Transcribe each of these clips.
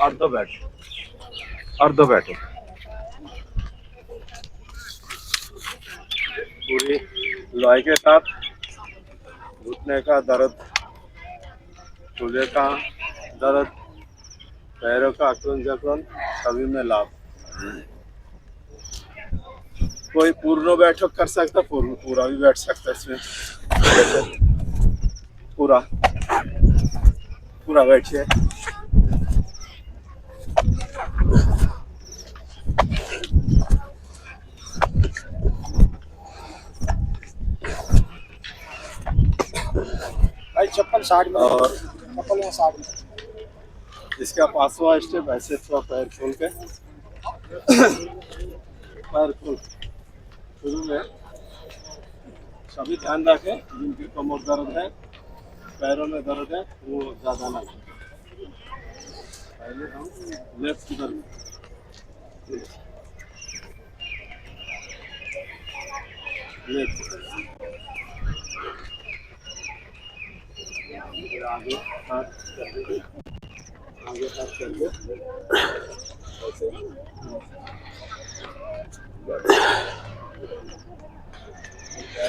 अर्ध बैठो पूरी लॉय के साथ। घुटने का दर्द, कूल्हे का दर्द, पैरों का अकड़न जकड़न सभी में लाभ। कोई पूर्ण बैठक कर सकता, पूरा भी बैठ सकता है इसमें। पूरा पूरा बैठिए। भाई चप्पल 60 में और चप्पल में 60 में। इसका 5वां स्टेप ऐसे थोड़ा पैर खोल के, पैर खोल शुरू में सभी ध्यान रखें जिनकी कमर दर्द है, पैरों में दर्द है, वो ज़्यादा ना। पहले हम लेफ्ट इधर लेफ्ट आगे हाथ कर दीजिए, आगे हाथ कर दे ऐसे।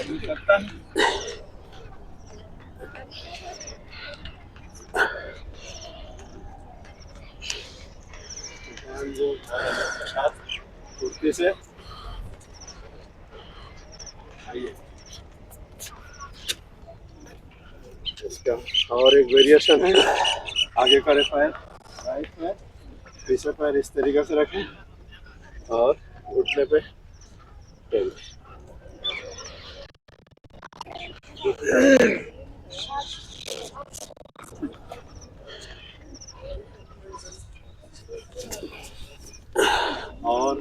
भी करता है जो साथ कुर्ती से आइए। इसका और एक वेरिएशन है, आगे करे पैर राइट में, पीछे पैर इस तरीके से रखें और घुटने पे टेल। और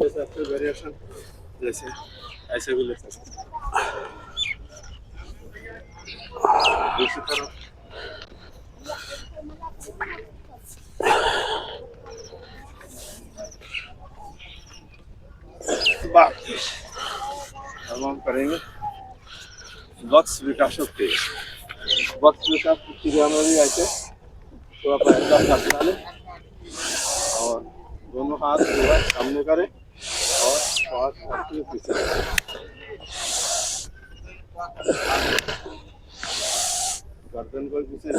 ले सकते वेरिएशन, जैसे ऐसे भी ले सकते। दूसरी तरफ अब हम करेंगे वक्स विकासोक्ति। वक्स विकास क्रिया में भी ऐसे थोड़ा पैर का फंसा लें और दोनों हाथ जो है सामने करें और श्वास पीछे गर्दन को पीछे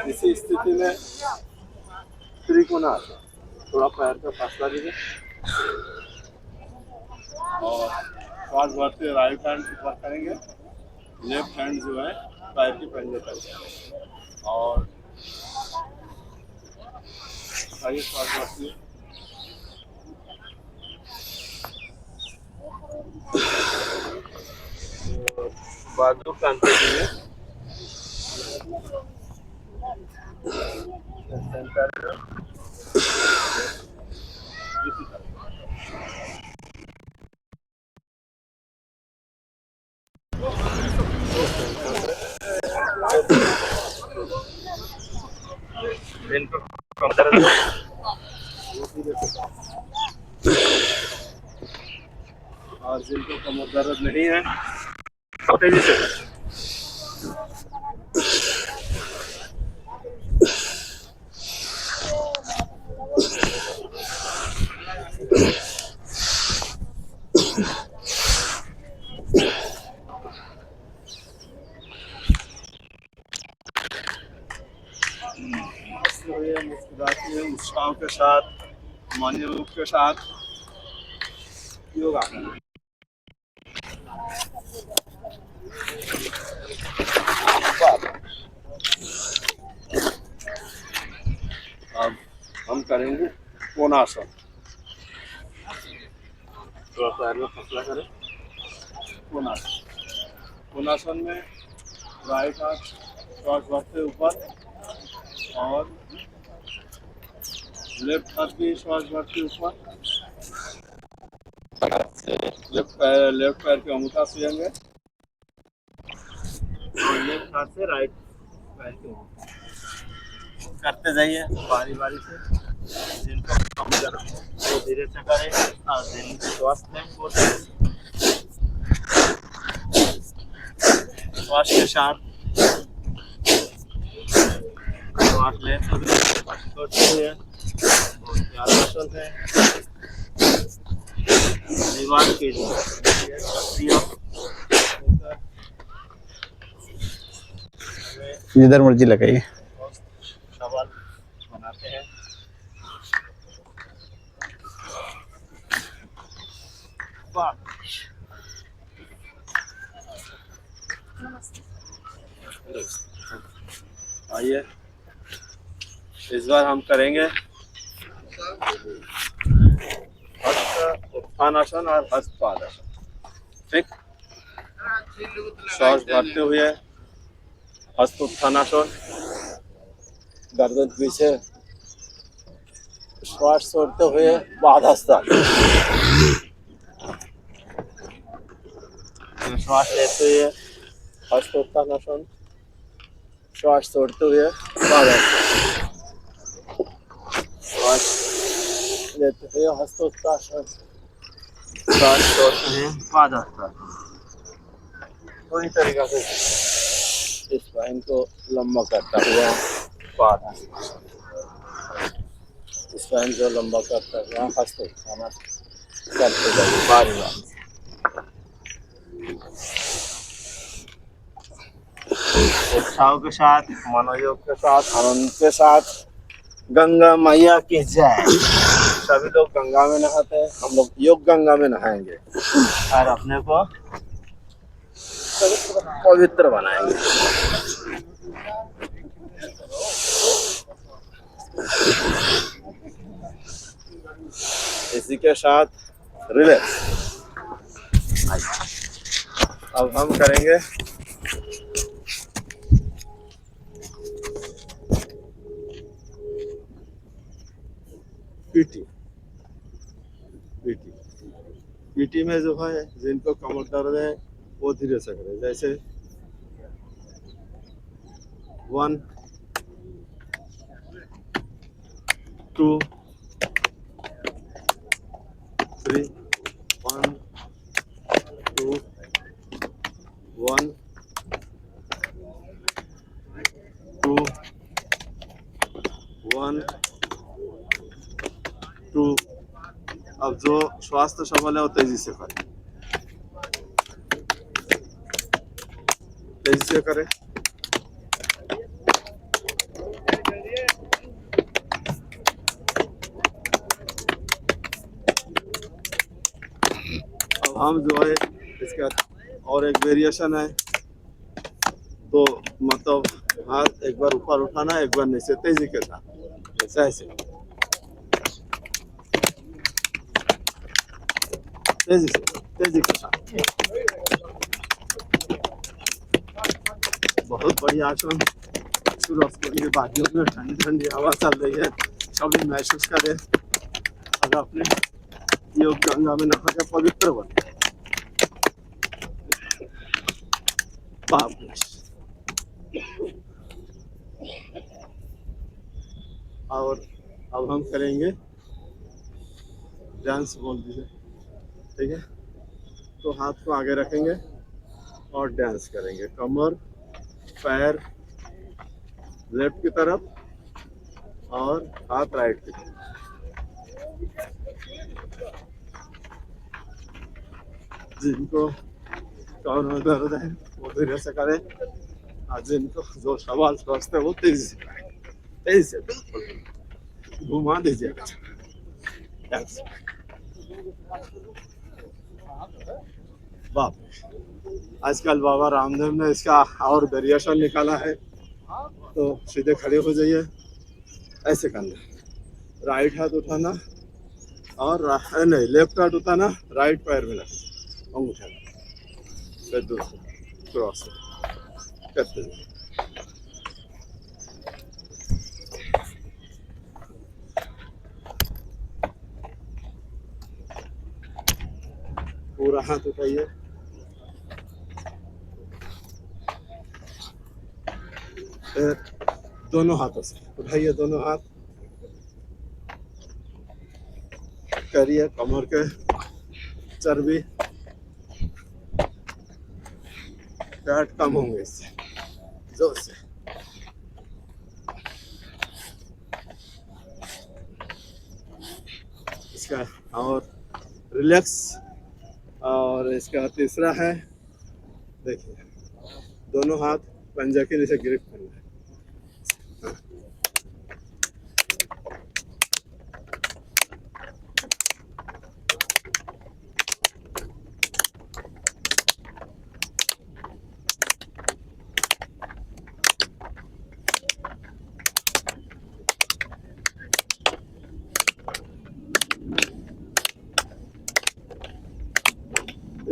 इसी स्थिति में त्रिकोण थोड़ा पैर का फासला दीजिए और श्वास भरते राइट हैंड ऊपर करेंगे, लेफ्ट हैंड जो है पैर के पंजे पर और श्वास भरते बाजू कांते लिए सेंटर और जिनको कमर दर्द नहीं है तेजी से मुस्कुराते हुए उत्साह के साथ, मन रूप के साथ योगा करें। अब हम करेंगे कोणासन। थोड़ा पैर में फसला करें। कोणासन, कोणासन में राइट हाथ श्वास भरते ऊपर और लेफ्ट हाथ भी श्वास भरते ऊपर। लेफ्ट पैर के अंगूठा छुएंगे और लेफ्ट हाथ से राइट पैर के अंगूठा करते जाइए बारी बारी से। जिनको कम कर वो धीरे से करें और जिनको स्वास्थ्य में श्वास के साथ श्वास लेते हुए छोड़ते हुए आसन है निवार कीजिए। जिधर मर्जी लगाइए। सवाल बनाते हैं। आइए इस बार हम करेंगे हस्त उत्थानासन और हस्त पादासन। ठीक, श्वास भरते हुए हस्त उत्थानासन, गर्दन पीछे, श्वास छोड़ते हुए बाधासन। श्वास लेते हुए हस्त उत्थानासन, श्वास छोड़ते हुए बाधासन। श्वास लेते हुए हस्त उत्थानासन, श्वास छोड़ते हुए बाधासन। पूरी तरीका से स्पाइन को लंबा करता हुआ पादासन, स्पाइन को लंबा करता हुआ हस्त उत्थानासन करते जाइए बारी बारी। उत्साह के साथ, मनोयोग के साथ, आनंद के साथ। गंगा मैया की जय। सभी लोग गंगा में नहाते हैं, हम लोग योग गंगा में नहाएंगे और अपने को पवित्र बनाएंगे। इसी के साथ रिलैक्स। अब हम करेंगे पीटी। पीटी पीटी में जो है जिनको कमर दर्द है वो धीरे से करें। जैसे 1 2 3 1 2 1 2 1 2। अब जो स्वास्थ्य सबल है वो तेजी से करें, तेजी से करें। अब हम जो है इसका और एक वेरिएशन है, तो मतलब हाथ एक बार ऊपर उठाना, एक बार नीचे, तेजी के साथ, ऐसे तेजी से, तेजी के साथ। बहुत बढ़िया आसन। सूरज के लिए बादियों में ठंडी ठंडी हवा चल रही है, सभी महसूस करें और अपने योग गंगा में नहा के पवित्र बने। और अब हम करेंगे डांस। बोल दीजिए, ठीक है? तो हाथ को आगे रखेंगे और डांस करेंगे। कमर, पैर लेफ्ट की तरफ और हाथ राइट की तरफ। जिनको कमर में दर्द है वो धीरे से करें और जिनको जो सवाल स्वस्थ है वो तेजी से करें। तेजी से, बिल्कुल घुमा दीजिएगा। Yes. बाप रे। आजकल बाबा रामदेव ने इसका और वेरिएशन निकाला है। तो सीधे खड़े हो जाइए, ऐसे करना, राइट हाथ उठाना और नहीं, लेफ्ट हाथ उठाना, राइट पैर में लगना, अंगूठा फिर दूसरा क्रॉस करते जाइए। पूरा हाथ उठाइए, फिर दोनों हाथों से उठाइए, दोनों हाथ करिए, कमर के चर्बी फैट कम होंगे इससे, जोर से। इसका और रिलैक्स। और इसका तीसरा है, देखिए, दोनों हाथ पंजा के नीचे ग्रिप करना है।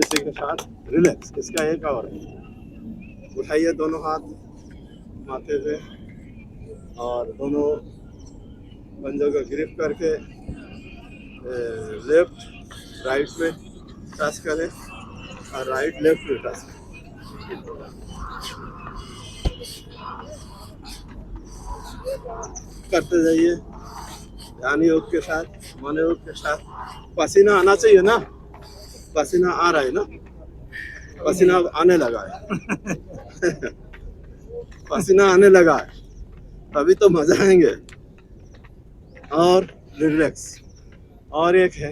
इसी के साथ रिलैक्स। इसका एक और है, उठाइए दोनों हाथ माथे पे और दोनों पंजों को ग्रिप करके लेफ्ट राइट में टच करें और राइट लेफ्ट में टच करें। करते जाइए ध्यान योग के साथ, मन योग के साथ। पसीना आना चाहिए ना, पसीना आ रहा है ना, पसीना आने लगा है पसीना आने लगा है, तभी तो मजा आएंगे। और रिलैक्स। और एक है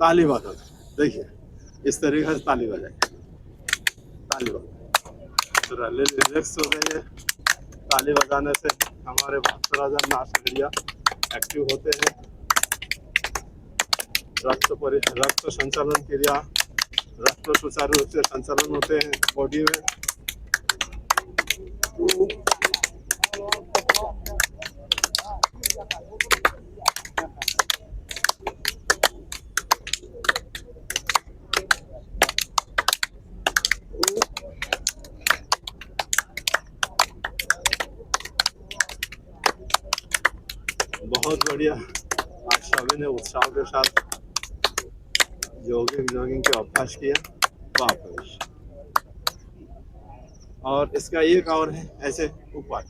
ताली बजाना। देखिए, इस तरीके से ताली बजाए, ताली बजाए तो रिलैक्स हो गई है। ताली बजाने से हमारे 72,000 नाड़ियाँ एक्टिव होते हैं, रक्त संचालन क्रिया, रक्त सुचारू रूप से संचालन होते हैं बॉडी में। बहुत बढ़िया। आज सभी ने उत्साह के साथ जॉगिंग के अभ्यास किया। वापस। और इसका एक और है, ऐसे ऊपर,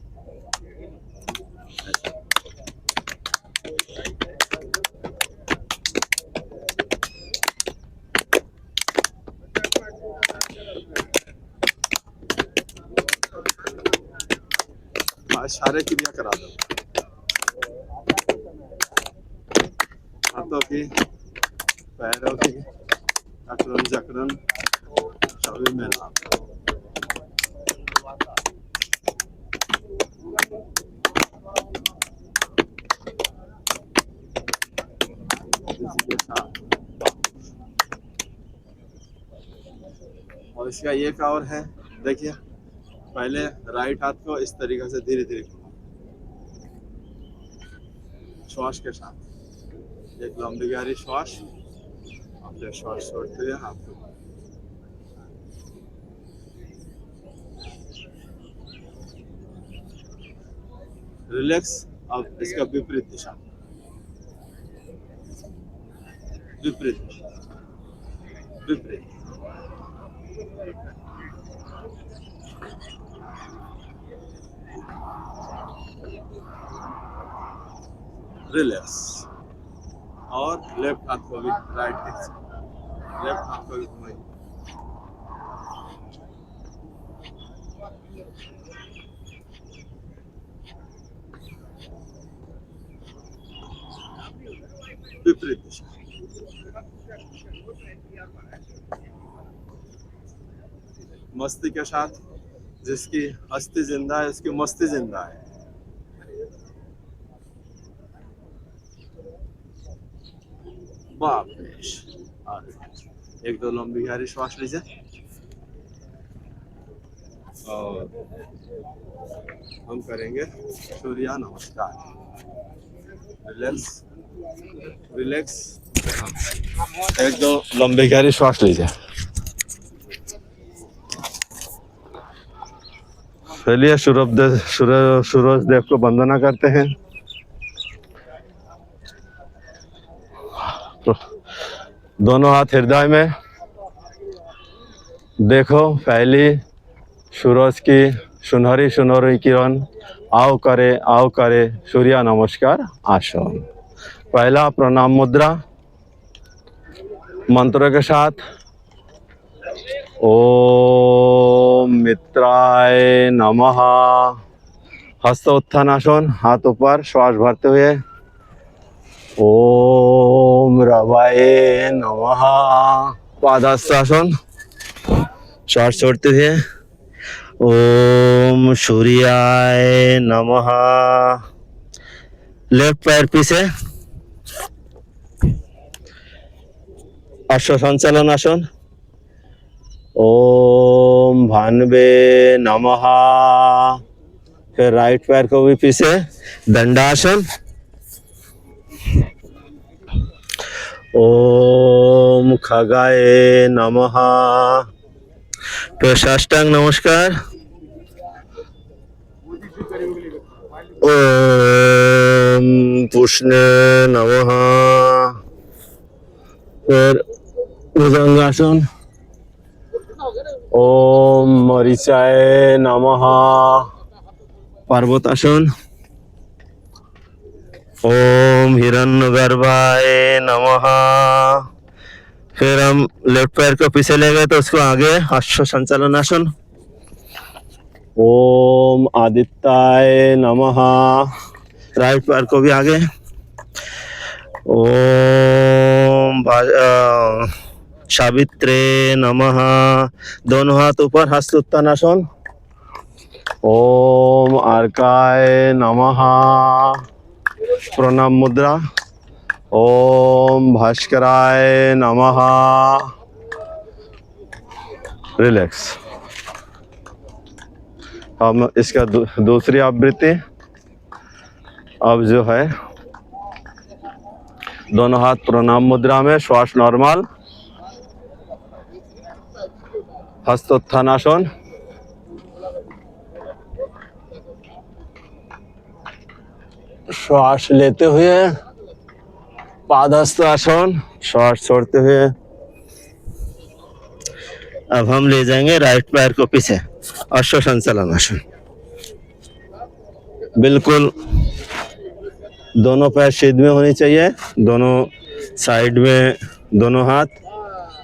आज सारे क्रिया करा दो, हाथों की, पैरों की, अकड़न जकड़न सभी में लाभ। और इसका एक और है, देखिए, पहले राइट हाथ को इस तरीके से धीरे धीरे श्वास के साथ, एक लंबी गहरी श्वास, अपने श्वास छोड़ते हुए हाथ को रिलैक्स। अब इसका विपरीत दिशा, विपरीत, विपरीत। रिलैक्स। और लेफ्ट हाथ को भी राइट हाथ से, लेफ्ट हाथ को भी घुमाइए। विपरीत दिशा। मस्ती के साथ जिसकी हस्ती जिंदा है उसकी मस्ती जिंदा है। बाप रे। एक दो लंबी गहरी श्वास लीजिए और हम करेंगे सूर्य नमस्कार। Relax relax. एक दो लंबी गहरी श्वास लीजिए। चलिए सूरज देव को वंदना करते हैं। तो दोनों हाथ हृदय में। देखो पहली सूरज की सुनहरी सुनहरी किरण आओ करे सूर्य नमस्कार आसन। पहला प्रणाम मुद्रा मंत्रों के साथ। ओम मित्राय नमः। हस्त उत्थान आसन, हाथ ऊपर, श्वास भरते हुए। ओम रवाय नमः। पादास्तासन, श्वास छोड़ते हुए। ओम सूर्याय नमः। लेफ्ट पैर पीछे। अश्व संचालन आसन। ओम भान्वे नमः। फिर राइट पैर को भी पीछे, दंडासन। ओम खगाय नमः। फिर साष्टांग नमस्कार। ओम पुष्णे नमः। फिर भुजंगासन। ओम मरीचाय नमः। पर्वतासन। ओम हिरण्यगर्भाय नमः। फिर हम लेफ्ट पैर को पीछे ले गए तो उसको आगे, अश्व संचालन आसन। ओम आदित्याय नमः। राइट पैर को भी आगे। ओम सावित्रे नमः। दोनों हाथ ऊपर, हस्त उत्थान आसन। ओम अर्काय नमः। प्रणाम मुद्रा। ओम भास्कराय नमः। रिलैक्स। हम इसका दूसरी आवृत्ति। अब जो है दोनों हाथ प्रणाम मुद्रा में, श्वास नॉर्मल, हस्तोत्थान आसन। श्वास लेते हुए पादहस्त आसन, श्वास छोड़ते हुए। अब हम ले जाएंगे राइट पैर को पीछे, अश्व संचालन आसन। बिल्कुल दोनों पैर सीध में होनी चाहिए, दोनों साइड में, दोनों हाथ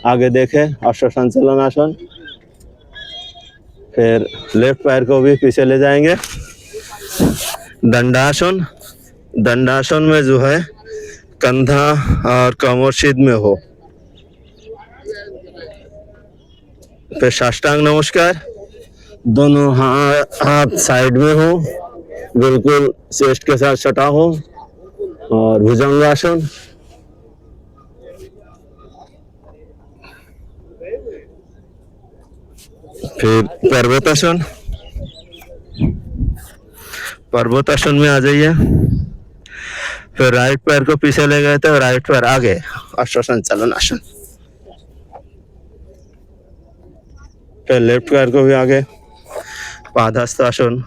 आगे देखें, अश्व संचालन आसन। फिर लेफ्ट पैर को भी पीछे ले जाएंगे, दंडासन। दंडासन में जो है कंधा और कमर सीध में हो। फिर साष्टांग नमस्कार। दोनों हाथ साइड में हो, बिल्कुल चेस्ट के साथ सटा हो। और भुजंगासन। फिर पर्वतासन। पर्वतासन में आ जाइए। फिर राइट पैर को पीछे ले गए थे, राइट पैर आगे, अश्व संचालन आसन। फिर लेफ्ट पैर को भी आगे, पादहस्त आसन।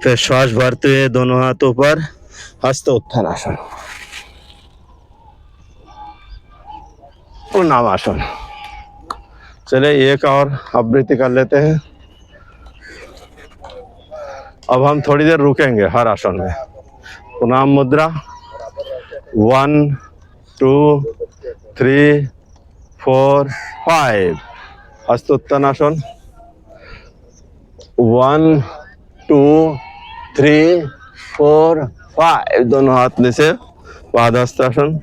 फिर श्वास भरते हुए दोनों हाथों पर, हस्त उत्थान आसन। प्रणाम आसन। चलिए एक और आवृत्ति कर लेते हैं। अब हम थोड़ी देर रुकेंगे हर आसन में। प्रणाम मुद्रा। 1 2 3 4 5। हस्तोत्थान आसन। 1 2 3 4 5। दोनों हाथ नीचे, पादहस्त आसन।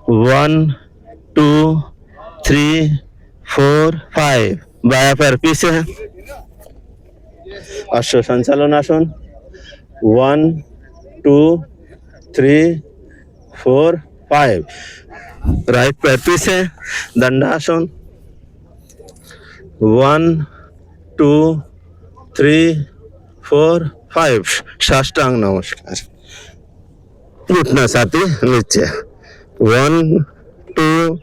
1 2 3 4 5। बाया पैर पीछे है, अश्व संचालन आसन 1 2 3 4 5, राइट पैर पीछे दंडासन 1 2 3 4 5, साष्टांग नमस्कार, घुटना साथी नीचे 1 2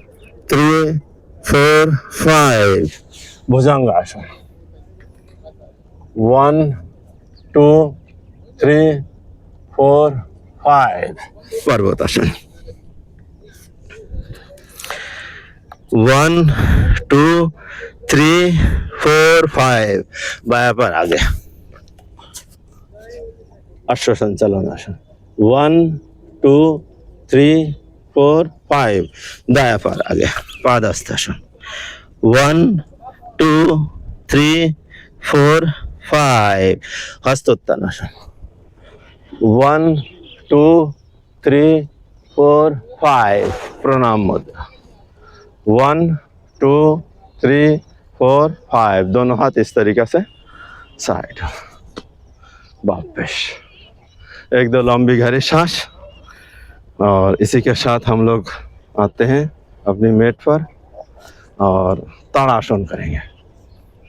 3 4 5, भुजंगासन 1 2 3 4 5, पर्वतासन 1 2 3 4 5, बाया पर आगे, अश्व संचालन आसन 1 2 3 4 5, दाया पर आगे, पादहस्तासन 1 2 3 4 5, हस्तोत्तानासन 1 2 3 4 5, प्रणाम मुद्रा 1 2 3 4 5, दोनों हाथ इस तरीके से साइड, वापस एक दो लंबी गहरी सांस। और इसी के साथ हम लोग आते हैं अपनी मेट पर और ताड़ासन करेंगे।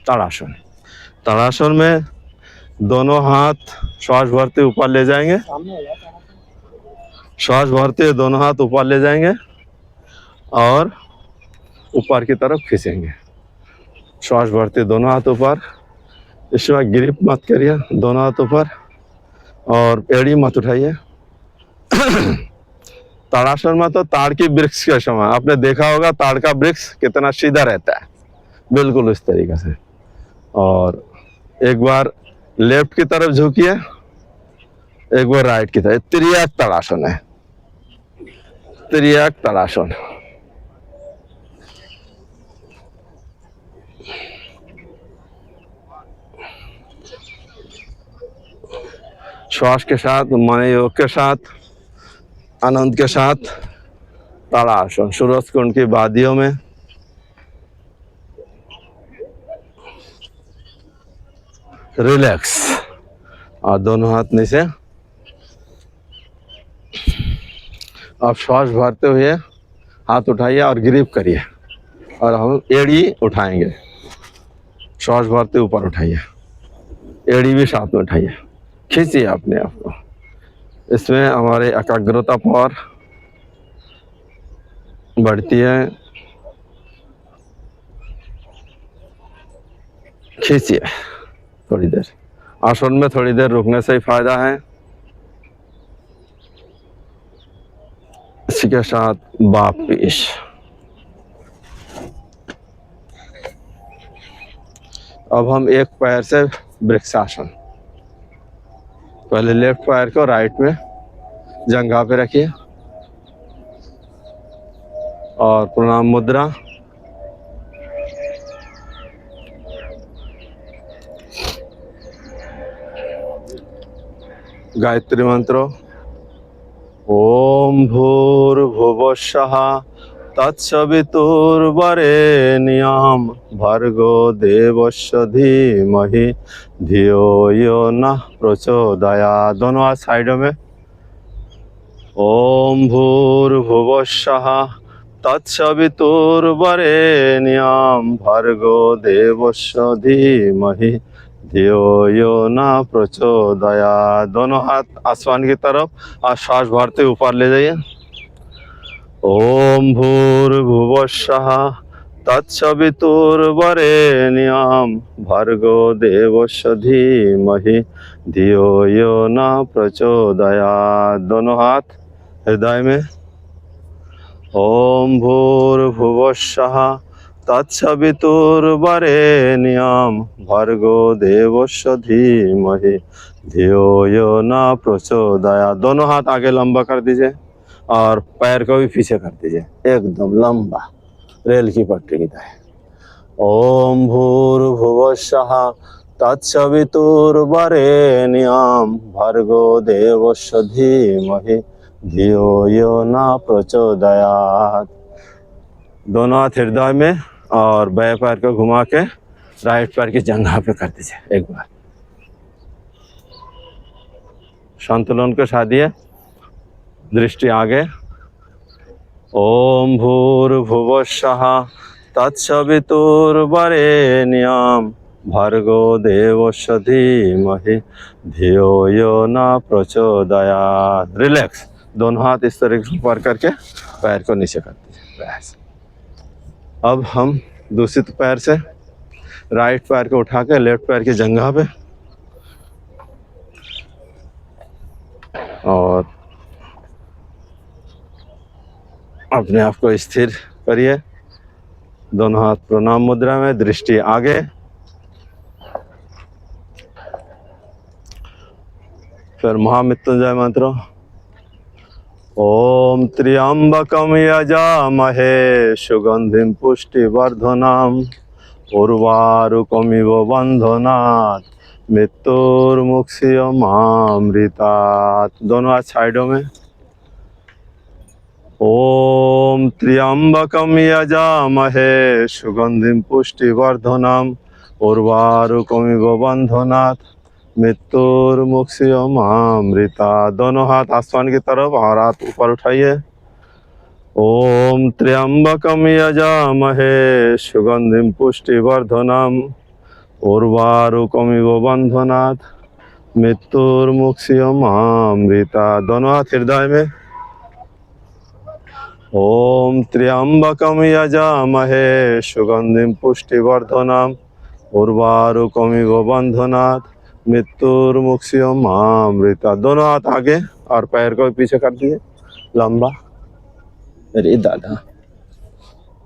ताड़ासन, ताड़ासन में दोनों हाथ श्वास भरते ऊपर ले जाएंगे, सामने हो जाता है। श्वास भरते दोनों हाथ ऊपर ले जाएंगे और ऊपर की तरफ खींचेंगे। श्वास भरते दोनों हाथ ऊपर, इसमें ग्रिप मत करिए, दोनों हाथ ऊपर और एड़ी मत उठाइए। ताड़ासन में तो ताड़ की वृक्ष के समय आपने देखा होगा, ताड़ का वृक्ष कितना सीधा रहता है, बिल्कुल इस तरीके से। और एक बार लेफ्ट की तरफ झुकिए, एक बार राइट की तरफ, त्रियाक ताड़ासन है, त्रियाक ताड़ासन। श्वास के साथ, मन योग के साथ, आनंद के साथ ताड़ासन, सूरज कुंड की वादियों में रिलैक्स, और दोनों हाथ नीचे। आप श्वास भरते हुए हाथ उठाइए और ग्रिप करिए, और हम एड़ी उठाएंगे। श्वास भरते ऊपर उठाइए, एड़ी भी साथ में उठाइए, खींचिए अपने आप को। इसमें हमारे एकाग्रता पावर बढ़ती है। खींचिए थोड़ी देर, आसन में थोड़ी देर रुकने से ही फायदा है। इसी के साथ वापिस अब हम एक पैर से वृक्षासन, पहले लेफ्ट पैर को राइट में जंघा पे रखिए और प्रणाम मुद्रा। गायत्री मंत्रो ओम भूर्भुवस्सुः तत्सवितुर्वरेण्यं भर्गो देवस्य धीमहि धियो यो नः प्रचोदयात्। दोनों हाथ साइडों में। ओम भूर्भुवस्सुः तत्सवितुर्वरेण्यं भर्गो देवस्य धीमहि धियो यो न प्रचोदयात्। दोनों हाथ आसमान की तरफ और श्वास भरते ऊपर ले जाइए। ओम भूर्भुवस्सुः तत्सवितुर्वरेण्यं भर्गो देवस्य धीमहि धियो यो न प्रचोदयात्। दोनों हाथ हृदय में। ओम भूर्भुवस्सुः तत्सवितुर्वरेण्यं भर्गो देवस्य धीमहि धियो यो न प्रचोदयात्। दोनों हाथ आगे लंबा कर दीजिए और पैर को भी पीछे कर दीजिए, एकदम लंबा, रेल की पटरी की तरह। ओम भूर्भुवस्सुः तत्सवितुर्वरेण्यं भर्गो देवस्य धीमहि धियो यो न प्रचोदयात्। दोनों हाथ हृदय में और बाएं पैर को घुमा के राइट पैर की जंघा पे कर दीजिए एक बार। संतुलन को साधिए, दृष्टि आगे। ओम भूर्भुवस्सुः तत्सवितुर्वरेण्यं भर्गो देवस्य धीमहि धियो यो न प्रचोदयात्। रिलैक्स, दोनों हाथ इस तरह से ऊपर करके पैर को नीचे कर दीजिए बस। अब हम दूसरी पैर से राइट पैर को उठा के लेफ्ट पैर की जंघा पे और अपने आप को स्थिर करिए। दोनों हाथ प्रणाम मुद्रा में, दृष्टि आगे। फिर महामृत्युंजय मंत्र। ओम त्र्यंबकम यजामहे सुगंधिम पुष्टिवर्धनम उर्वारुकमिव बंधनात् मृत्युर्मुक्षीयमामृतात्। दोनों हाथ साइडों में। ओम त्र्यंबकम यजामहे सुगंधिम पुष्टिवर्धनम उर्वारुकमिव बंधनात् मृत्युर्मुक्षीयमामृतात्। दोनों हाथ आसमान की तरफ और हाथ ऊपर उठाइए। ओम त्र्यंबकम यजामहे सुगंधिम पुष्टिवर्धनम उर्वारुकमिव बंधनात् मृत्युर्मुक्षीयमामृतात्। दोनों हाथ हृदय में। ओम त्र्यंबकम यजामहे सुगंधिम पुष्टिवर्धनम उर्वारुकमिव बंधनात् मृत्युर्मुक्षीयमामृतात्। दोनों हाथ आगे और पैर को पीछे कर दिए लंबा। अरे दादा।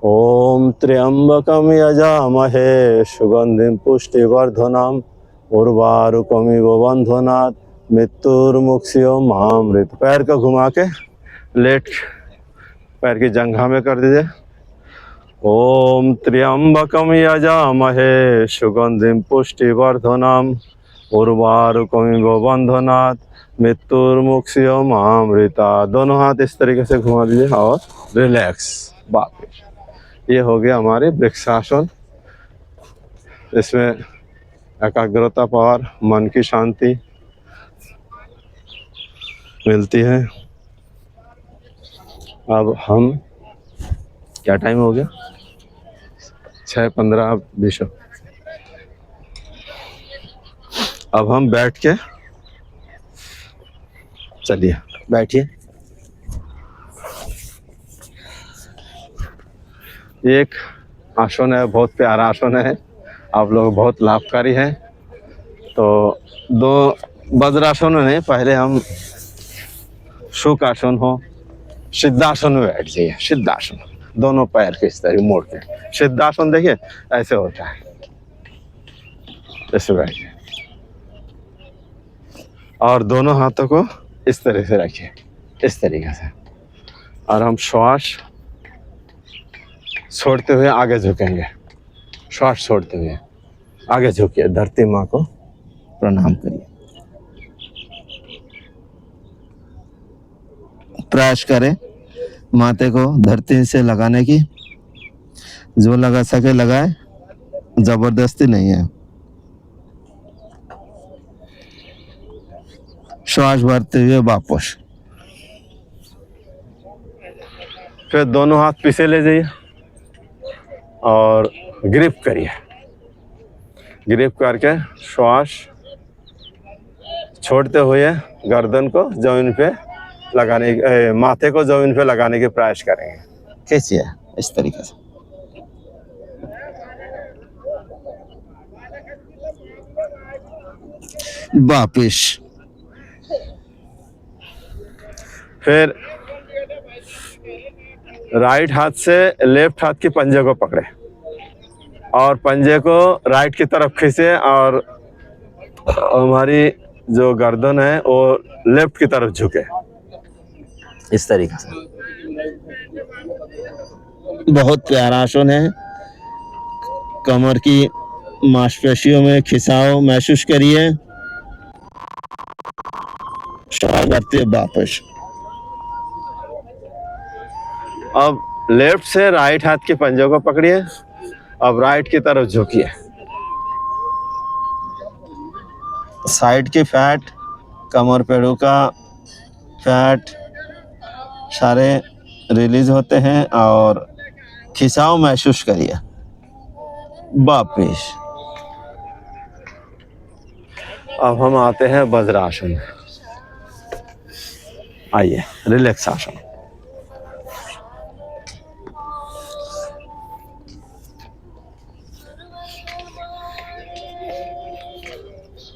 ओम त्र्यंबकम यजामहे सुगंधिम पुष्टिवर्धनम उर्वारुकमिव बंधनात् मृत्युर्मुक्षीयमामृतात्। पैर को घुमा के लेट पैर की जंघा में कर दीजिए। ओम त्र्यंबकम यजामहे सुगंधिम पुष्टिवर्धनम उर्वारुकमिव बंधनात् मृत्युर्मुक्षीयमामृतात्। दोनों हाथ इस तरीके से घुमा दीजिए और रिलैक्स। वापस। ये हो गया हमारे वृक्षासन। इसमें एकाग्रता, पावर, मन की शांति मिलती है। अब हम, क्या टाइम हो गया? 6:15 अब हम बैठ के, चलिए बैठिए। एक आसन है, बहुत प्यारा आसन है, आप लोग बहुत लाभकारी है। तो दो वज्रासन नहीं, पहले हम सुख आसन हो, सिद्धासन में बैठ जाइए। सिद्धासन, दोनों पैर के इस तरह मोड़ के सिद्धासन देखिए ऐसे होता है, ऐसे बैठिए और दोनों हाथों को इस तरह से रखिए, इस तरीके से। और हम श्वास छोड़ते हुए आगे झुकेंगे। श्वास छोड़ते हुए आगे झुकिए, धरती माँ को प्रणाम करिए। प्रयास करें माथे को धरती से लगाने की, जो लगा सके लगाए, जबरदस्ती नहीं है। श्वास भरते हुए वापस। फिर दोनों हाथ पीछे ले जाइए और ग्रिप करिए। ग्रिप करके श्वास छोड़ते हुए गर्दन को जमीन पे लगाने, माथे को जमीन पे लगाने के प्रयास करेंगे। कैसे है? इस तरीके से। वापिस। फिर राइट हाथ से लेफ्ट हाथ के पंजे को पकड़े और पंजे को राइट की तरफ खींचे और हमारी जो गर्दन है वो लेफ्ट की तरफ झुके, इस तरीके से। बहुत प्यारा आसन है। कमर की मांसपेशियों में खिंचाव महसूस करिए। श्वास भरते वापस। अब लेफ्ट से राइट हाथ के पंजों को पकड़िए, अब राइट की तरफ झुकिए साइड की फैट, कमर पेड़ों का फैट सारे रिलीज होते हैं और खिंचाव महसूस करिए। वापिस अब हम आते हैं वज्रासन। आइए, रिलैक्स आसन।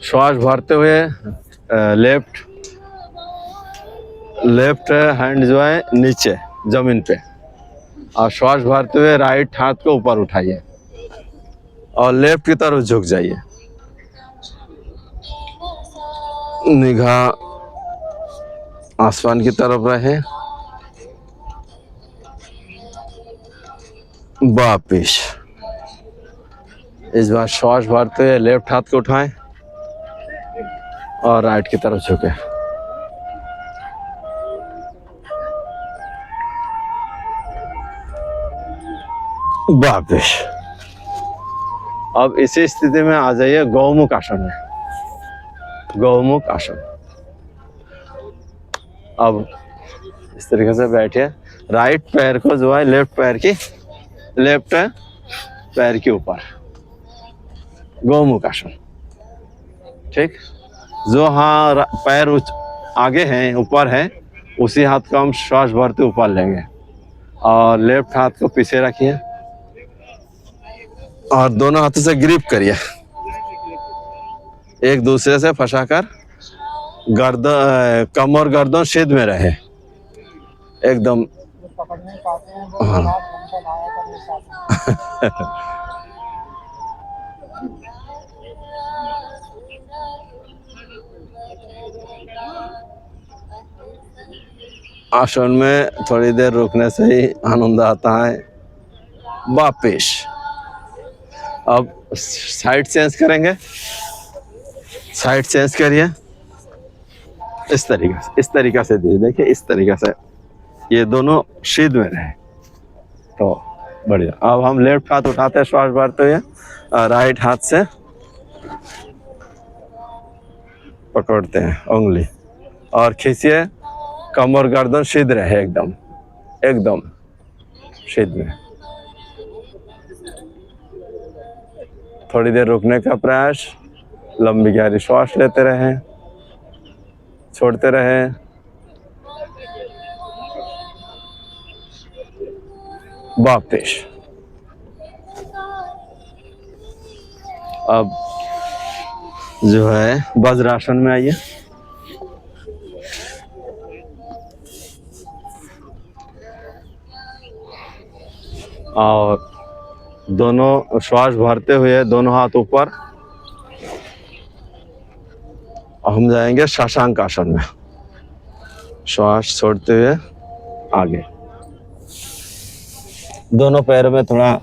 श्वास भरते हुए लेफ्ट हैंड जो है नीचे जमीन पे, और श्वास भरते हुए राइट हाथ को ऊपर उठाइए और लेफ्ट की तरफ झुक जाइए। निगाह आसमान की तरफ रहे। वापिस इस बार श्वास भरते हुए लेफ्ट हाथ को उठाएं और राइट की तरफ झुके। वापिस अब इसी स्थिति में आ जाइए गौमुख आसन में। गौमुख आसन। अब इस तरीके से बैठिए, राइट पैर को जो है लेफ्ट पैर के ऊपर, गौमुख आसन। ठीक, जो हाँ पैर आगे हैं ऊपर है, उसी हाथ को हम श्वास भरते ऊपर लेंगे और लेफ्ट हाथ को पीछे रखिए और दोनों हाथों से ग्रिप करिए, एक दूसरे से फंसाकर गर्दन, कमर गर्दन सीध में रहे एकदम। पकड़ नहीं पाते हैं वो हाँ। हाथ हमेशा लाया करने साथ में। आसन में थोड़ी देर रुकने से ही आनंद आता है। वापिस अब साइड चेंज करेंगे। साइड चेंज करिए, इस तरीका से देखिए, इस तरीका से ये दोनों सीध में रहे तो बढ़िया। अब हम लेफ्ट हाथ उठाते हैं श्वास भरते हुए, राइट हाथ से पकड़ते हैं उंगली और खींचिए, कमर गर्दन सीध रहे एकदम सीध में। थोड़ी देर रुकने का प्रयास, लंबी गहरी श्वास लेते रहें, छोड़ते रहें। वापिस अब जो है वज्रासन में आइए। और दोनों श्वास भरते हुए दोनों हाथ ऊपर, हम जाएंगे शशांक आसन में। श्वास छोड़ते हुए आगे, दोनों पैरों में थोड़ा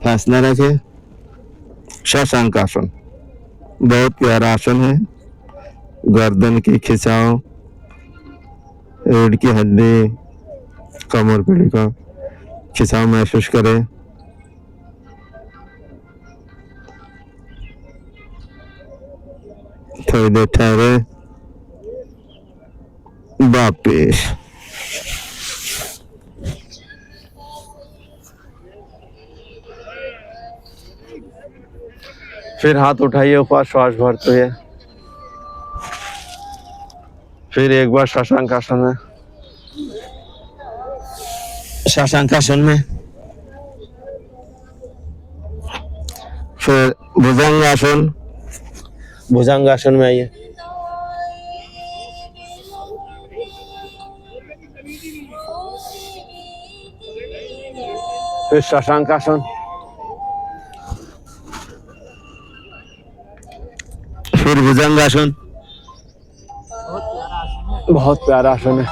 फासला रखें। शशांक आसन बहुत प्यारा आसन है। गर्दन की खिंचाव, रीढ़ की हड्डी, कमर पीढ़ी का खिंचाव महसूस करें। थोड़ी देर ठहरे। वापिस फिर हाथ उठाइए ऊपर श्वास भरते हुए। फिर एक बार शशांक आसन में। शशांक आसन में फिर भुजंगासन। भुजंगासन में आइए। फिर शशांक आसन, फिर भुजंगासन। बहुत प्यारा आसन है।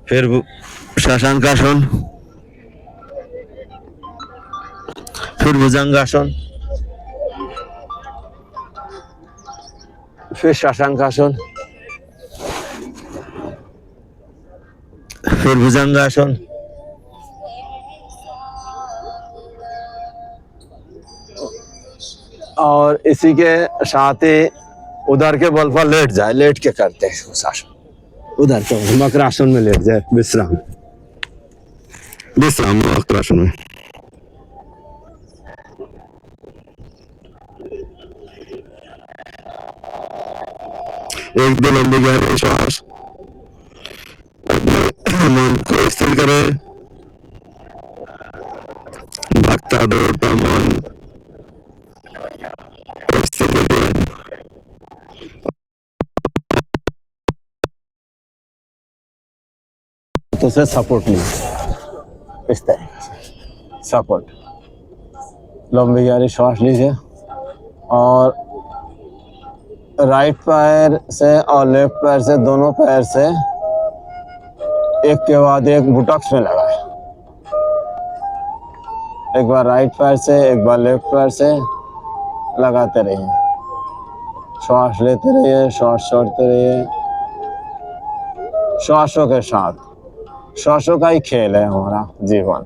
फिर शशांक आसन, फिर भुजंगासन, फिर शशांक आसन, फिर भुजंगासन, और इसी के साथ ही उधर के बल पर लेट जाए, लेट के करते हैं इसको शासन। उधर के वक्रासन में लेट जाए, विश्राम विश्राम वक्रासन में। एक दो लंबी गहरी श्वास, मन को स्थिर करें, भागता दौड़ता मन स्थिर करें। तो से सपोर्ट लीजिए, इस तरीके से सपोर्ट। लंबी गहरी श्वास लीजिए और राइट पैर से और लेफ्ट पैर से, दोनों पैर से एक के बाद एक बुटक्स में लगाए। एक बार राइट पैर से, एक बार लेफ्ट पैर से लगाते रहिए। श्वास लेते रहिए, श्वास छोड़ते रहिए। श्वासों के साथ, श्वासों का ही खेल है हमारा जीवन,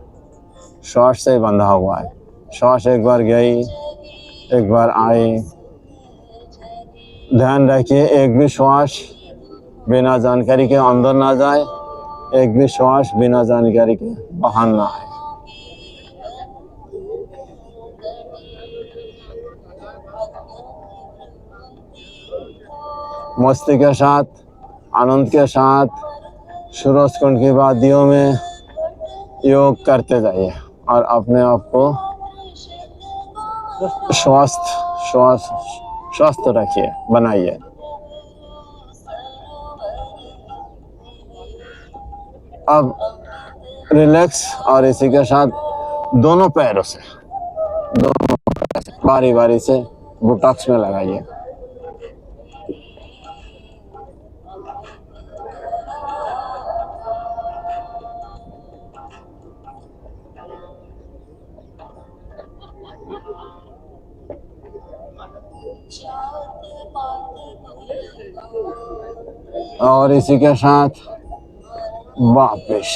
श्वास से बंधा हुआ है। श्वास एक बार गई, एक बार आई। ध्यान रखिए एक भी श्वास बिना जानकारी के अंदर ना जाए, एक भी श्वास बिना जानकारी के बाहर ना आए। मस्ती के साथ, आनंद के साथ, सूरज कुंड की वादियों में योग करते जाइए और अपने आप को स्वस्थ रखिए, बनाइए। अब रिलैक्स और इसी के साथ दोनों पैरों से बारी बारी से बुटक्स में लगाइए। और इसी के साथ वापिस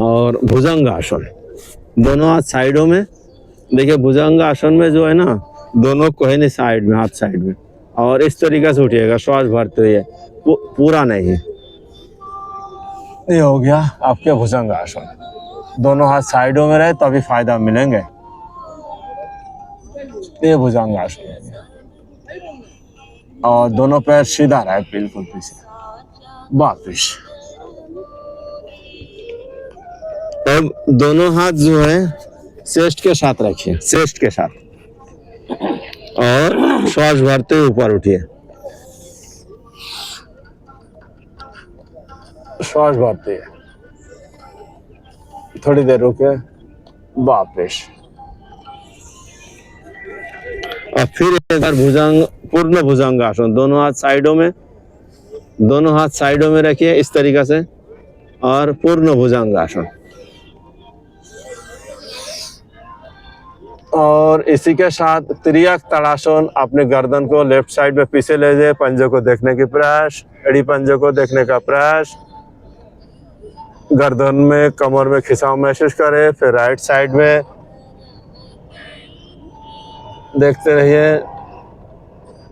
और भुजंग आसन, दोनों हाथ साइडों में। देखिए भुजंग आसन में जो है ना, दोनों कोहनी साइड में, हाथ साइड में, और इस तरीके से उठिएगा, श्वास भरते हुए, पूरा नहीं। ये हो गया आपके भुजंग आसन। दोनों हाथ साइडों में रहे तभी फायदा मिलेंगे। ये भुजंग आसन है और दोनों पैर सीधा रहे, बिल्कुल पीछे। वापिस अब दोनों हाथ जो है चेस्ट के साथ रखिए, चेस्ट के साथ, और श्वास भरते हुए ऊपर उठिए। श्वास भरते थोड़ी देर रुके, वापिस। और फिर एक बार भुजंग, पूर्ण भुजंग आसन, दोनों हाथ साइडों में, दोनों हाथ साइडों में रखिए इस तरीके से, और पूर्ण भुजंग आसन। और इसी के साथ त्रियक ताड़ासन, अपने गर्दन को लेफ्ट साइड में पीछे ले जाए, पंजों को देखने की प्रयास, एड़ी पंजों को देखने का प्रयास। गर्दन में, कमर में खिंचाव महसूस करें। फिर राइट साइड में देखते रहिए,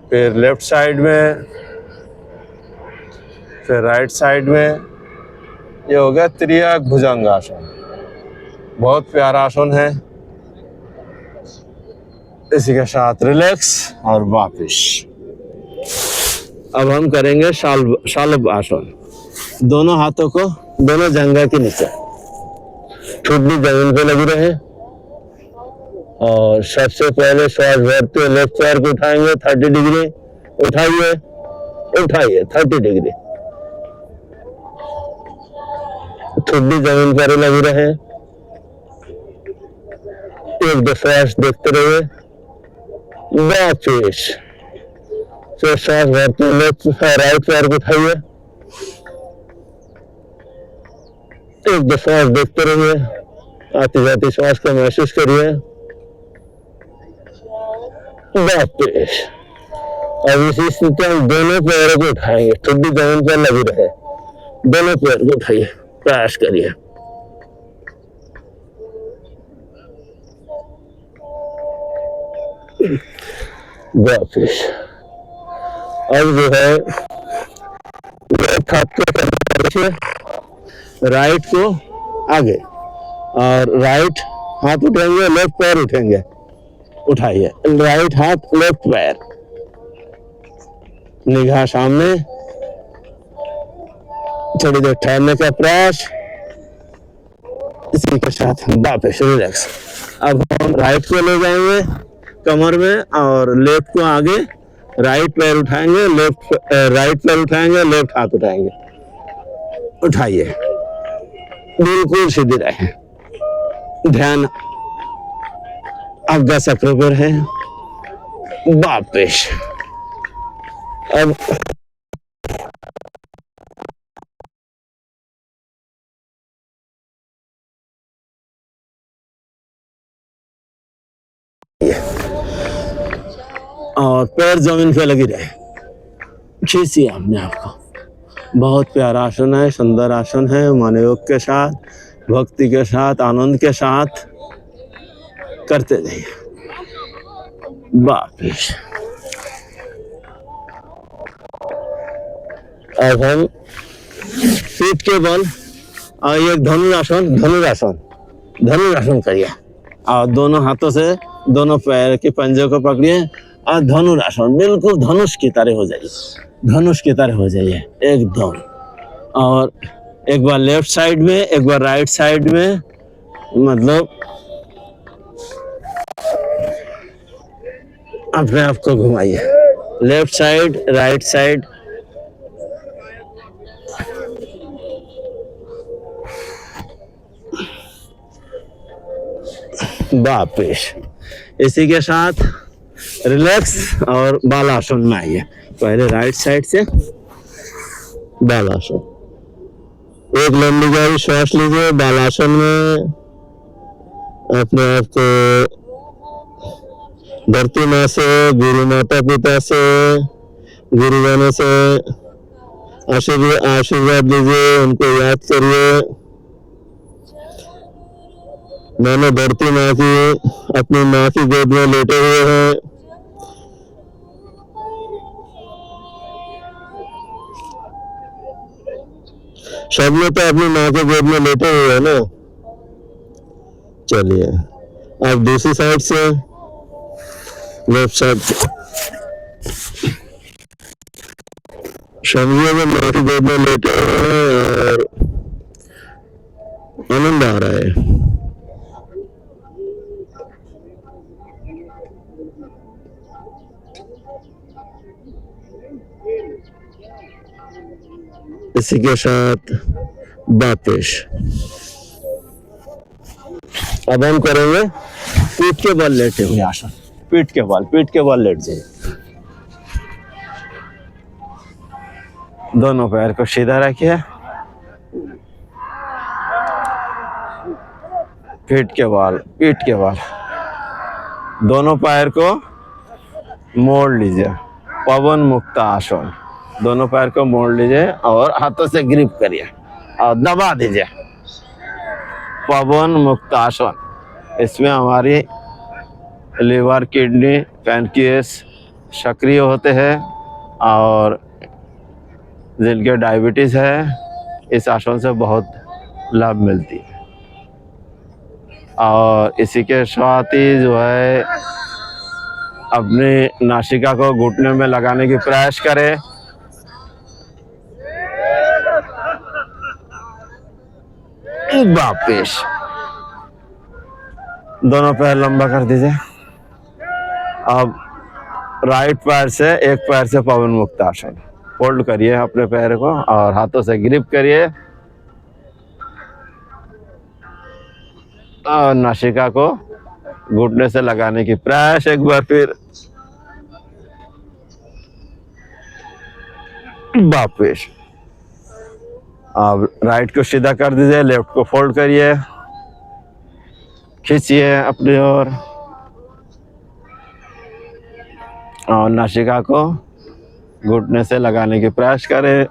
फिर लेफ्ट साइड में, फिर राइट साइड में। ये हो गया त्रियक भुजंग आसन, बहुत प्यारा आसन है। इसी के साथ रिलैक्स और वापिस। अब हम करेंगे शाल्ब आसन। दोनों हाथों को दोनों जंघा के नीचे, ठुड्डी जमीन पे लगी रहे, और सबसे पहले श्वास भरते हुए लेफ्ट पैर को उठाएंगे 30 डिग्री। उठाइए, उठाइए 30 डिग्री। ठुड्डी जमीन पर लगी रहे। एक दो श्वास देखते रहिए, वापिस। तो श्वास भरते हुए लेफ्ट राइट पैर को उठाइए, एक दो श्वास देखते रहिए, आती जाती श्वास को महसूस करिए, वापिस। अब इसी स्थिति में दोनों पैरों को उठाएंगे, ठुड्डी जमीन पर लगी रहे, दोनों पैर को उठाइए, प्रयास करिए। वापिस। अब जो है लेफ्ट हाथ को पीछे, राइट को आगे, और राइट हाथ उठेंगे, लेफ्ट पैर उठेंगे, उठाइए राइट हाथ लेफ्ट पैर, निगाह सामने, थोड़ी देर ठहरने का प्रयास। इसी के साथ वापस रिलैक्स। अब हम राइट को ले जाएंगे कमर में, और लेफ्ट को आगे, राइट पैर उठाएंगे, राइट पैर उठाएंगे, लेफ्ट हाथ उठाएंगे, उठाइए, बिल्कुल सीधे रहे, ध्यान आज्ञा चक्र पर है। वापस। अब और पैर जमीन पे लगी रहे, खींचिए अपने आप को। बहुत प्यारा आसन है, सुंदर आसन है, मन योग के साथ, भक्ति के साथ, आनंद के साथ करते जाइए। वापिस। अब हम पीठ के बल और एक धनुरासन, धनुरासन करिए, और दोनों हाथों से दोनों पैर के पंजे को पकड़िए और धनुरासन, बिल्कुल धनुष की तरह हो जाइए, धनुष की तरह हो जाइए एकदम। और एक बार लेफ्ट साइड में, एक बार राइट साइड में, मतलब अपने आप को घुमाइए, लेफ्ट साइड, राइट साइड। वापिस। इसी के साथ रिलैक्स और बालासन में आइए। पहले राइट साइड से बालासन, एक लंबी गहरी श्वास लीजिए। बालासन में अपने आप को धरती माँ से, गुरु माता पिता से, गुरुजनों से आशीर्वाद लीजिए, उनको याद करिए। मैंने धरती माँ की, अपनी माँ की गोद में लेटे हुए हैं। सब लोग तो अपनी माँ के गोद में लेटे हुए हैं ना। चलिए अब दूसरी साइड से, लेफ्ट साइड से समझिए कि माँ की गोद में लेटे हुए हैं और आनंद आ रहा है। इसी के साथ वापिस। अब हम करेंगे पीठ के बल लेटे हुए आसन, पीठ के बल लेट जाइए। दोनों पैर को सीधा रखिए, पीठ के बल, दोनों पैर को मोड़ लीजिए, पवन मुक्त आसन। दोनों पैर को मोड़ लीजिए और हाथों से ग्रिप करिए और दबा दीजिए, पवन मुक्त आसन। इसमें हमारी लिवर, किडनी, पैनक्रियास सक्रिय होते हैं, और जिनके डायबिटीज है इस आसन से बहुत लाभ मिलती है। और इसी के साथ ही जो है अपनी नासिका को घुटने में लगाने की प्रयास करें। वापिस। दोनों पैर लंबा कर दीजिए। अब राइट पैर से, एक पैर से पवन मुक्त आसन, फोल्ड करिए अपने पैर को और हाथों से ग्रिप करिए और नासिका को घुटने से लगाने की प्रयास एक बार फिर। वापिस। अब राइट को सीधा कर दीजिए, लेफ्ट को फोल्ड करिए, खींचिए अपनी ओर और नासिका को घुटने से लगाने की प्रयास करें।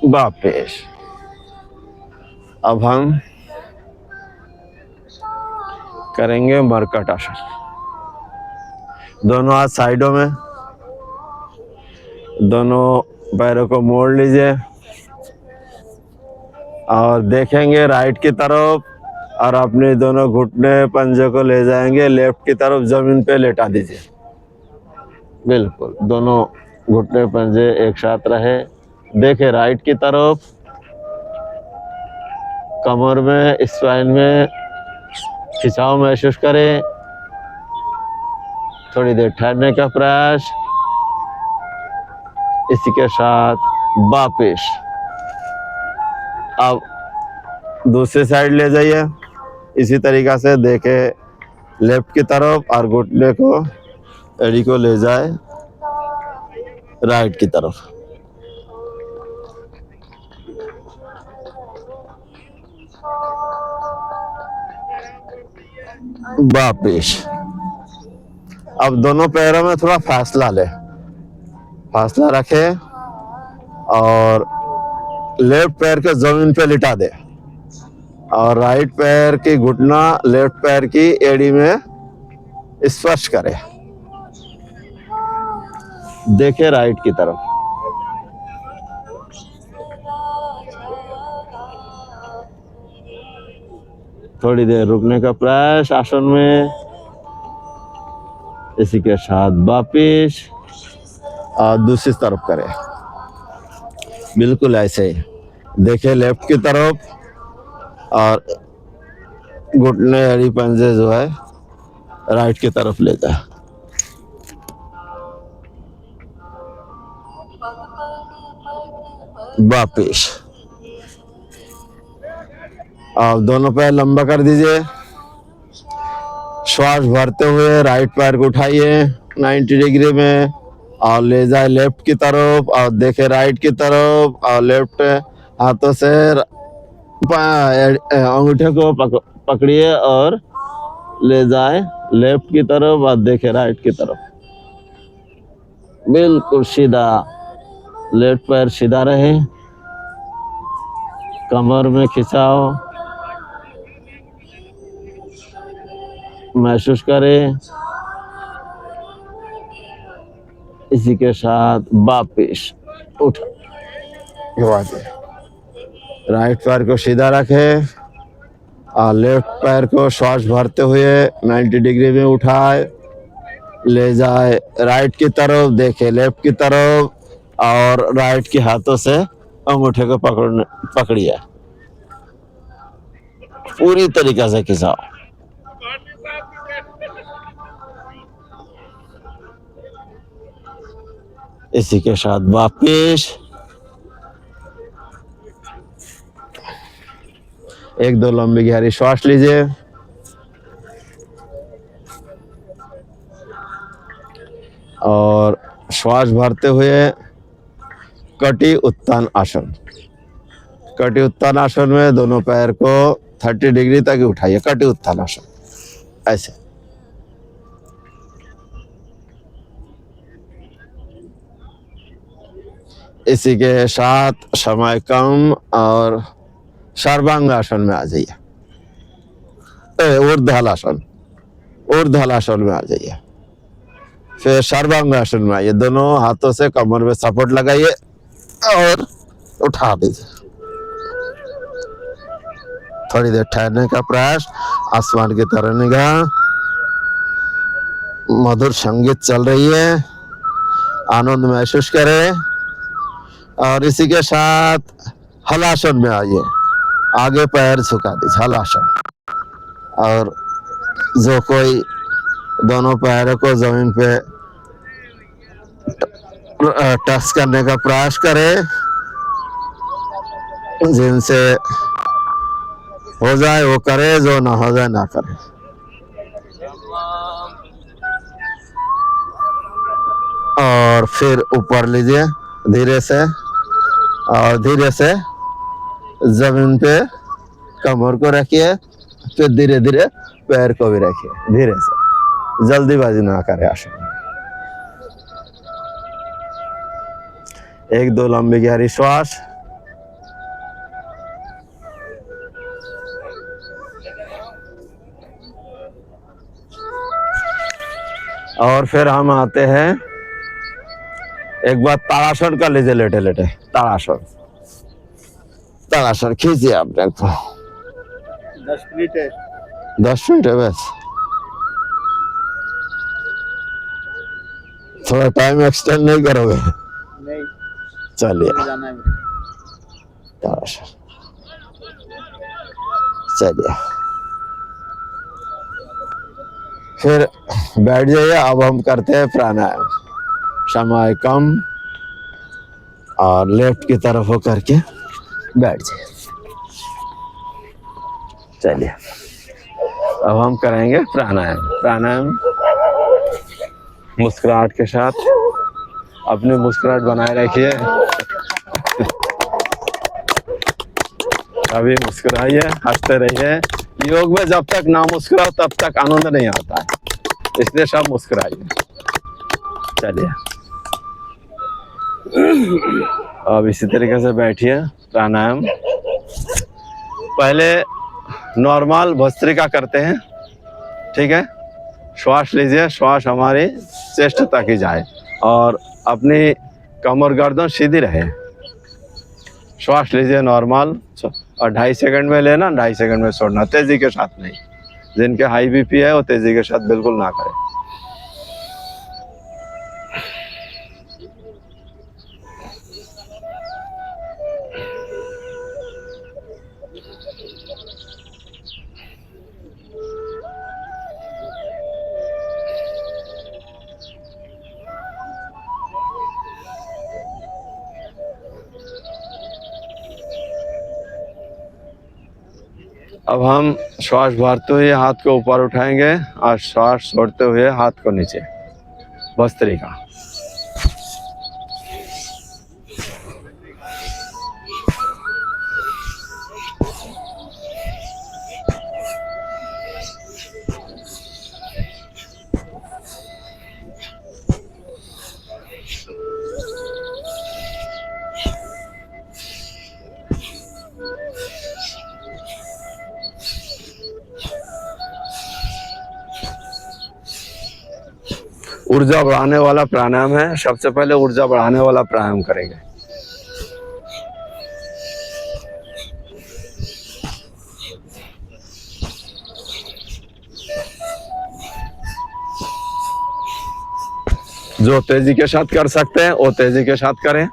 वापिस। अब हम करेंगे मरकट आसन। दोनों हाथ साइडों में, दोनों पैरों को मोड़ लीजिए और देखेंगे राइट की तरफ और अपने दोनों घुटने पंजे को ले जाएंगे लेफ्ट की तरफ, जमीन पे लेटा दीजिए। बिल्कुल दोनों घुटने पंजे एक साथ रहे। देखे राइट की तरफ, कमर में स्पाइन में खिंचाव महसूस करें। थोड़ी देर ठहरने का प्रयास। इसी के साथ वापिस अब दूसरी साइड ले जाइए। इसी तरीका से देखे लेफ्ट की तरफ और घुटने को एड़ी को ले जाए राइट की तरफ। वापिस अब दोनों पैरों में थोड़ा फासला ले, फासला रखे और लेफ्ट पैर को जमीन पे लिटा दे और राइट पैर की घुटना लेफ्ट पैर की एड़ी में स्पर्श करे। देखे राइट की तरफ। थोड़ी देर रुकने का प्रयास आसन में। इसी के साथ वापिस और दूसरी तरफ करें। बिल्कुल ऐसे ही देखे लेफ्ट की तरफ और घुटने एड़ी पंजे जो है राइट की तरफ ले जाए। वापिस अब दोनों पैर लंबा कर दीजिए। श्वास भरते हुए राइट पैर को उठाइए 90 डिग्री में और ले जाए लेफ्ट की तरफ और देखे राइट की तरफ और लेफ्ट हाथों से अंगूठे को पकड़िए और ले जाए लेफ्ट की तरफ और देखे राइट की तरफ। बिल्कुल सीधा, लेफ्ट पैर सीधा रहे, कमर में खिंचाव महसूस करें। इसी के साथ वापिस उठा, राइट पैर को सीधा रखे और लेफ्ट पैर को श्वास भरते हुए 90 डिग्री में उठाए, ले जाए राइट की तरफ, देखे लेफ्ट की तरफ और राइट के हाथों से अंगूठे को पकड़िए पूरी तरीके से खिंचाओ। इसी के साथ वापिस एक दो लंबी गहरी श्वास लीजिए और श्वास भरते हुए कटी उत्तान आसन। कटी उत्तान आसन में दोनों पैर को 30 डिग्री तक उठाइए। कटी उत्तान आसन ऐसे। इसी के साथ समय कम और सर्वांगासन में आ जाइए। ऊर्ध्वालासन, ऊर्ध्वालासन में आ जाइए। फिर सर्वांगासन में आइए। दोनों हाथों से कमर में सपोर्ट लगाइए और उठा दीजिए। थोड़ी देर ठहरने का प्रयास। आसमान की तरह निगाह। मधुर संगीत चल रही है, आनंद महसूस करें। और इसी के साथ हलासन में आइए। आगे पैर झुका दीजिए, हलासन। और जो कोई दोनों पैरों को जमीन पे टच करने का प्रयास करे, जिनसे हो जाए वो करे, जो ना हो जाए ना करे। और फिर ऊपर लीजिए धीरे से और धीरे से जमीन पे कमर को रखिए। फिर धीरे धीरे पैर को भी रखिए, धीरे से, जल्दीबाजी ना करें। आसन एक दो लंबी गहरी श्वास। और फिर हम आते हैं, एक बार ताड़ासन कर लीजिए लेटे लेटे। ताड़ासन, ताड़ासन खींचिए आपने को। 10 मिनट है। 10 मिनट है बस, थोड़ा टाइम एक्सटेंड नहीं करोगे? नहीं, चलिए जाना है मुझे। ताड़ासन, चलिए फिर बैठ जाइए। अब हम करते हैं प्राणायाम। समय कम और लेफ्ट की तरफ हो करके बैठ जाइए। चलिए अब हम करेंगे प्राणायाम। प्राणायाम मुस्कुराहट के साथ, अपनी मुस्कुराहट बनाए रखिए। कभी मुस्कुराइए, हंसते रहिए। योग में जब तक ना मुस्कुराओ तब तक आनंद नहीं आता है, इसलिए सब मुस्कुराइए। चलिए अब इसी तरीके से बैठिए। प्राणायाम पहले नॉर्मल भस्त्रिका करते हैं, ठीक है। श्वास लीजिए, श्वास हमारी चेस्ट तक ही जाए और अपनी कमर गर्दन सीधी रहे। श्वास लीजिए नॉर्मल और 2.5 सेकंड में लेना, 2.5 सेकंड में छोड़ना, तेजी के साथ नहीं। जिनके हाई बीपी है वो तेजी के साथ बिल्कुल ना करें। अब हम श्वास भरते हुए हाथ को ऊपर उठाएंगे और श्वास छोड़ते हुए हाथ को नीचे। भस्त्रिका। ऊर्जा बढ़ाने वाला प्राणायाम है। सबसे पहले ऊर्जा बढ़ाने वाला प्राणायाम करेंगे। जो तेजी के साथ कर सकते हैं वो तेजी के साथ करें।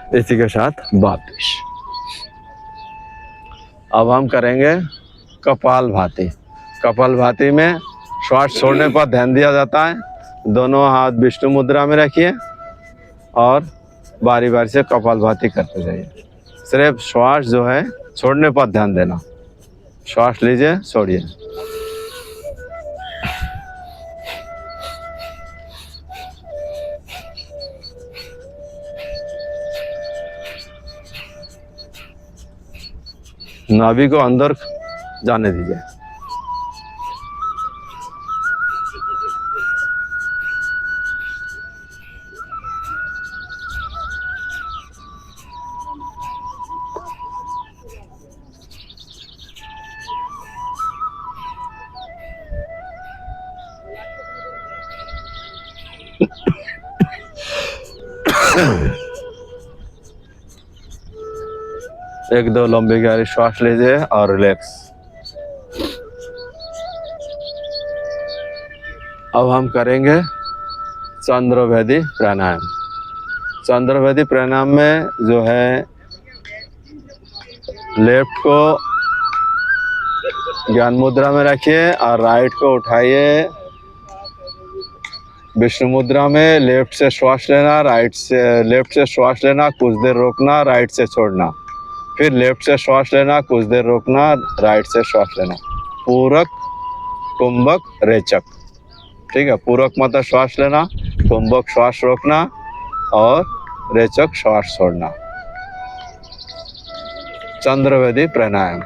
इसी के साथ वापिस। अब हम करेंगे कपालभाति। कपालभाति में श्वास छोड़ने पर ध्यान दिया जाता है। दोनों हाथ विष्णु मुद्रा में रखिए और बारी बारी से कपालभाति करते जाइए। सिर्फ श्वास जो है छोड़ने पर ध्यान देना। श्वास लीजिए, छोड़िए। नाभि को अंदर जाने दीजिए। एक दो लंबी गहरी श्वास लीजिए और रिलैक्स। अब हम करेंगे चंद्रभेदी प्राणायाम। चंद्रभेदी प्राणायाम में जो है लेफ्ट को ज्ञान मुद्रा में रखिए और राइट को उठाइए विष्णु मुद्रा में। लेफ्ट से श्वास लेना, लेफ्ट से श्वास लेना, कुछ देर रोकना, राइट से छोड़ना। फिर लेफ्ट से श्वास लेना, कुछ देर रोकना, राइट से श्वास लेना। पूरक, कुंभक, रेचक, ठीक है। पूरक मतलब श्वास लेना, कुंभक श्वास रोकना और रेचक श्वास छोड़ना। चंद्रभेदी प्राणायाम।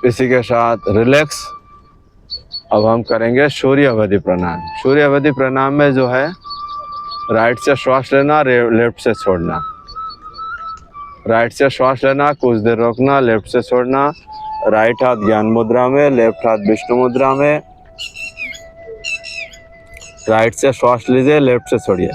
इसी के साथ रिलैक्स। अब हम करेंगे सूर्य अवधि प्रणाम। सूर्य अवधि प्रणाम में जो है राइट से श्वास लेना, लेफ्ट से छोड़ना। राइट से श्वास लेना, कुछ देर रोकना, लेफ्ट से छोड़ना। राइट हाथ ज्ञान मुद्रा में, लेफ्ट हाथ विष्णु मुद्रा में। राइट से श्वास लीजिए, लेफ्ट से छोड़िए।